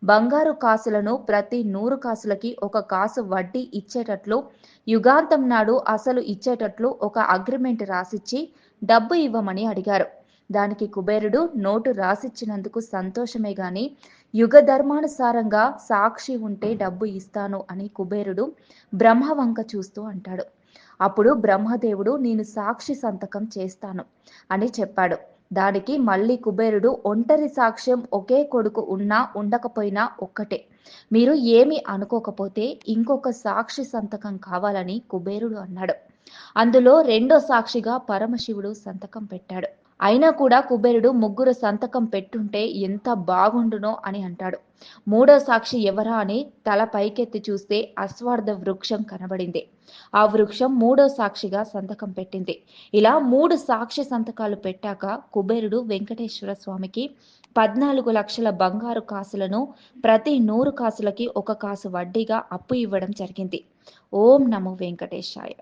బంగారు కాసులను ప్రతి 100 కాసులకి ఒక కాసు వడ్డీ ఇచ్చేటట్లు యుగాంతం నాడు అసలు ఇచ్చేటట్లు ఒక అగ్రిమెంట్ రాసిచ్చి డబ్బు ఇవ్వమని అడిగారు. దానికి కుబేరుడు నోటు రాసిచ్చినందుకు సంతోషమే గాని యుగ ధర్మానుసారంగా సాక్షి ఉంటే డబ్బు ఇస్తాను అని కుబేరుడు బ్రహ్మ వంక చూస్తూ అంటాడు. అప్పుడు బ్రహ్మదేవుడు నేను సాక్షి సంతకం చేస్తాను అని చెప్పాడు. దానికి మళ్ళీ కుబేరుడు ఒంటరి సాక్ష్యం ఒకే కొడుకు ఉన్నా ఉండకపోయినా ఒక్కటే. మీరు ఏమి అనుకోకపోతే ఇంకొక సాక్షి సంతకం కావాలని కుబేరుడు అన్నాడు. అందులో రెండో సాక్షిగా పరమశివుడు సంతకం పెట్టాడు. అయినా కూడా కుబేరుడు ముగ్గురు సంతకం పెట్టుంటే ఎంత బాగుండునో అని అంటాడు. మూడో సాక్షి ఎవరా అని తల పైకెత్తి చూస్తే అశ్వార్థ వృక్షం కనబడింది. ఆ వృక్షం మూడో సాక్షిగా సంతకం పెట్టింది. ఇలా 3 సాక్షి సంతకాలు పెట్టాక కుబేరుడు వెంకటేశ్వర స్వామికి 14 లక్షల బంగారు కాసులను ప్రతి 100 కాసులకి ఒక కాసు వడ్డీగా అప్పు ఇవ్వడం జరిగింది. ఓం నమో వెంకటేశాయ.